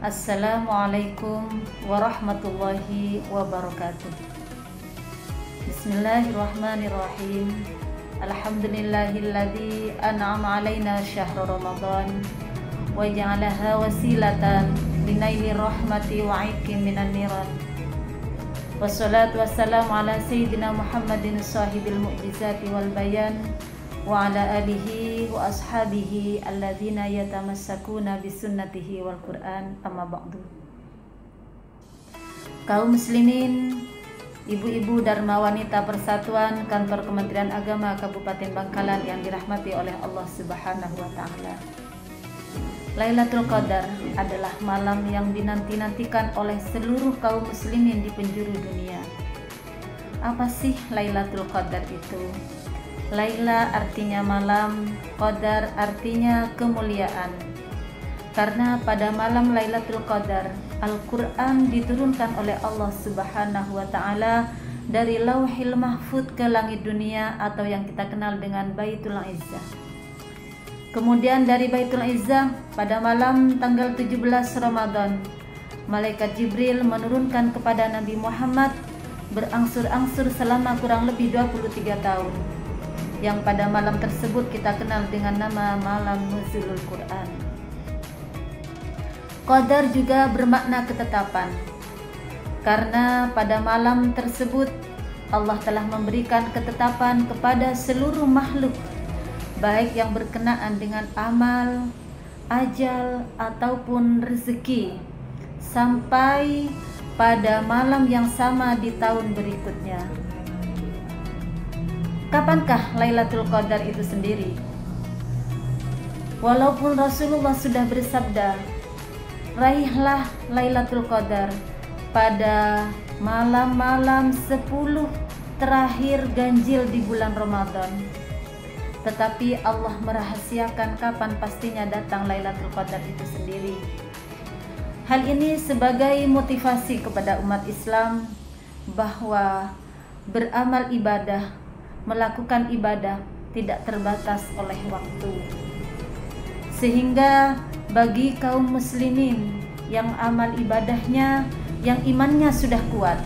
Assalamualaikum warahmatullahi wabarakatuh. Bismillahirrahmanirrahim. Alhamdulillahilladzi an'ama alaina syahra Ramadan wa ja'alaha wasilatan linaili rahmati wa 'aiqin minan niran. Wassalatu wassalamu ala sayyidina Muhammadin sahibil mu'jizati wal bayan wa ala alihi wa ashabihi alladzina yatamassakuna bisunnatihi wal Qur'an, amma ba'du. Kaum muslimin, ibu-ibu Dharma Wanita Persatuan Kantor Kementerian Agama Kabupaten Bangkalan yang dirahmati oleh Allah Subhanahu wa taala. Lailatul Qadar adalah malam yang dinanti-nantikan oleh seluruh kaum muslimin di penjuru dunia. Apa sih Lailatul Qadar itu? Laila artinya malam, Qadar artinya kemuliaan. Karena pada malam Lailatul Qadar, Al-Quran diturunkan oleh Allah Subhanahu wa ta'ala dari Lauhil Mahfudz ke langit dunia atau yang kita kenal dengan Baitul Izzah. Kemudian dari Baitul Izzah pada malam tanggal 17 Ramadan, Malaikat Jibril menurunkan kepada Nabi Muhammad berangsur-angsur selama kurang lebih 23 tahun. Yang pada malam tersebut kita kenal dengan nama malam Nuzulul Quran. Qadar juga bermakna ketetapan, karena pada malam tersebut Allah telah memberikan ketetapan kepada seluruh makhluk, baik yang berkenaan dengan amal, ajal, ataupun rezeki, sampai pada malam yang sama di tahun berikutnya. Kapankah Lailatul Qadar itu sendiri? Walaupun Rasulullah sudah bersabda, raihlah Lailatul Qadar pada malam-malam 10 terakhir ganjil di bulan Ramadan. Tetapi Allah merahasiakan kapan pastinya datang Lailatul Qadar itu sendiri. Hal ini sebagai motivasi kepada umat Islam bahwa beramal ibadah, melakukan ibadah tidak terbatas oleh waktu. Sehingga bagi kaum muslimin yang amal ibadahnya, yang imannya sudah kuat,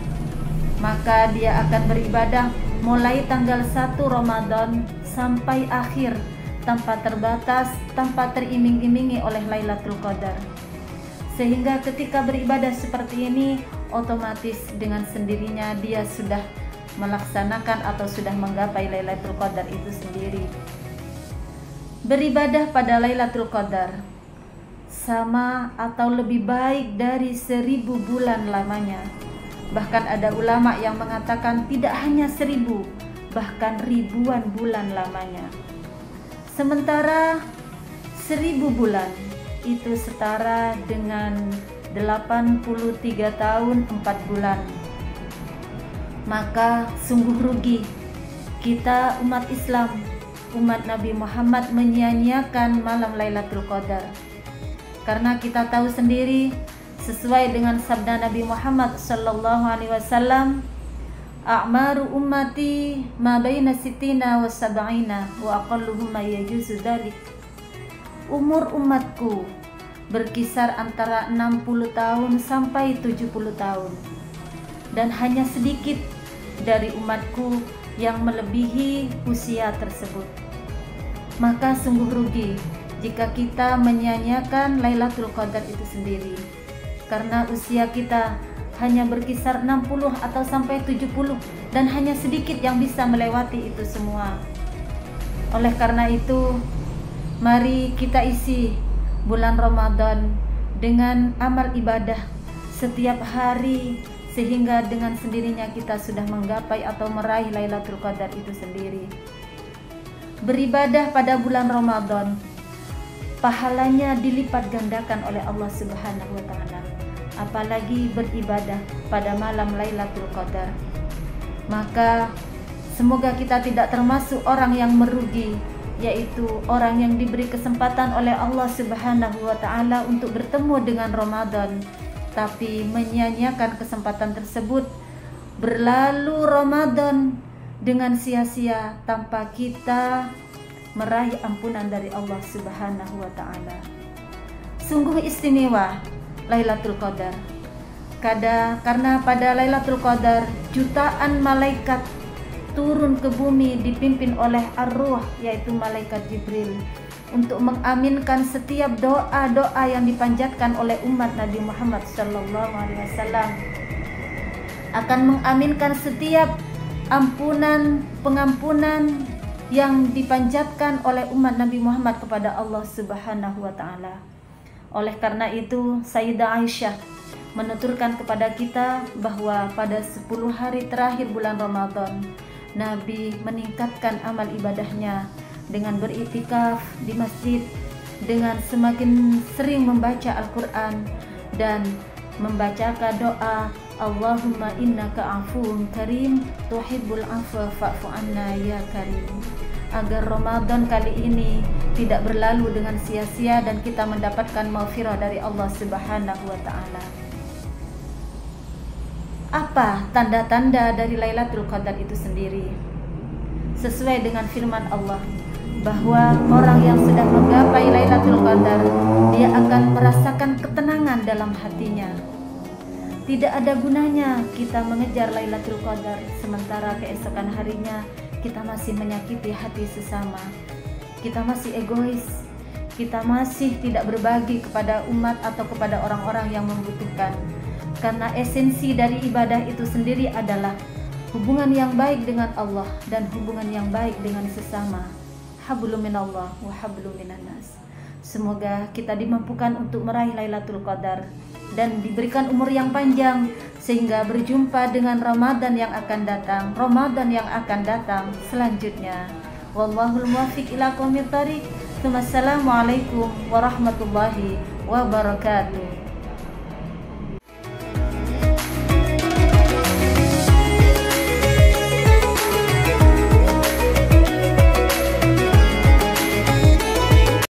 maka dia akan beribadah mulai tanggal 1 Ramadan sampai akhir tanpa terbatas, tanpa teriming-imingi oleh Lailatul Qadar. Sehingga ketika beribadah seperti ini, otomatis dengan sendirinya dia sudah melaksanakan atau sudah menggapai Lailatul Qadar itu sendiri. Beribadah pada Lailatul Qadar sama atau lebih baik dari 1000 bulan lamanya. Bahkan ada ulama yang mengatakan tidak hanya 1000, bahkan ribuan bulan lamanya. Sementara 1000 bulan itu setara dengan 83 tahun 4 bulan. Maka sungguh rugi kita umat Islam, umat Nabi Muhammad menyia-nyiakan malam Lailatul Qadar. Karena kita tahu sendiri, sesuai dengan sabda Nabi Muhammad sallallahu alaihi wasallam, a'maru ummati ma baina sittina wa sab'ina wa aqalluhum ma yajuzu dzalik. Umur umatku berkisar antara 60 tahun sampai 70 tahun. Dan hanya sedikit dari umatku yang melebihi usia tersebut. Maka sungguh rugi jika kita menyia-nyiakan Lailatul Qadar itu sendiri, karena usia kita hanya berkisar 60 atau sampai 70 dan hanya sedikit yang bisa melewati itu semua. Oleh karena itu, mari kita isi bulan Ramadan dengan amal ibadah setiap hari, sehingga dengan sendirinya kita sudah menggapai atau meraih Lailatul Qadar itu sendiri. Beribadah pada bulan Ramadan, pahalanya dilipat gandakan oleh Allah Subhanahu wa ta'ala. Apalagi beribadah pada malam Lailatul Qadar. Maka semoga kita tidak termasuk orang yang merugi, yaitu orang yang diberi kesempatan oleh Allah Subhanahu wa ta'ala untuk bertemu dengan Ramadan, tapi menyia-nyiakan kesempatan tersebut. Berlalu Ramadan dengan sia-sia tanpa kita meraih ampunan dari Allah Subhanahu wa ta'ala. Sungguh istimewa Lailatul Qadar. Karena pada Lailatul Qadar jutaan malaikat turun ke bumi dipimpin oleh Ar-Ruh, yaitu malaikat Jibril, untuk mengaminkan setiap doa-doa yang dipanjatkan oleh umat Nabi Muhammad SAW, akan mengaminkan setiap pengampunan yang dipanjatkan oleh umat Nabi Muhammad kepada Allah Subhanahu wa Ta'ala. Oleh karena itu, Sayyidah Aisyah menuturkan kepada kita bahwa pada 10 hari terakhir bulan Ramadan, Nabi meningkatkan amal ibadahnya dengan beriktikaf di masjid, dengan semakin sering membaca Al-Quran dan membacakan doa Allahumma innaka afuwun karim tuhibbul afwa fa'fu anna ya karim, agar Ramadan kali ini tidak berlalu dengan sia-sia dan kita mendapatkan maghfirah dari Allah Subhanahu wa Ta'ala. Apa tanda-tanda dari Lailatul Qadar itu sendiri? Sesuai dengan firman Allah, bahwa orang yang sudah menggapai Lailatul Qadar, dia akan merasakan ketenangan dalam hatinya. Tidak ada gunanya kita mengejar Lailatul Qadar sementara keesokan harinya kita masih menyakiti hati sesama, kita masih egois, kita masih tidak berbagi kepada umat atau kepada orang-orang yang membutuhkan. Karena esensi dari ibadah itu sendiri adalah hubungan yang baik dengan Allah dan hubungan yang baik dengan sesama. Hablum minallah wa hablum minannas. Semoga kita dimampukan untuk meraih Lailatul Qadar dan diberikan umur yang panjang sehingga berjumpa dengan Ramadan yang akan datang selanjutnya. Wallahul muwaffiq ila aqwamit thoriq. Wassalamualaikum warahmatullahi wabarakatuh.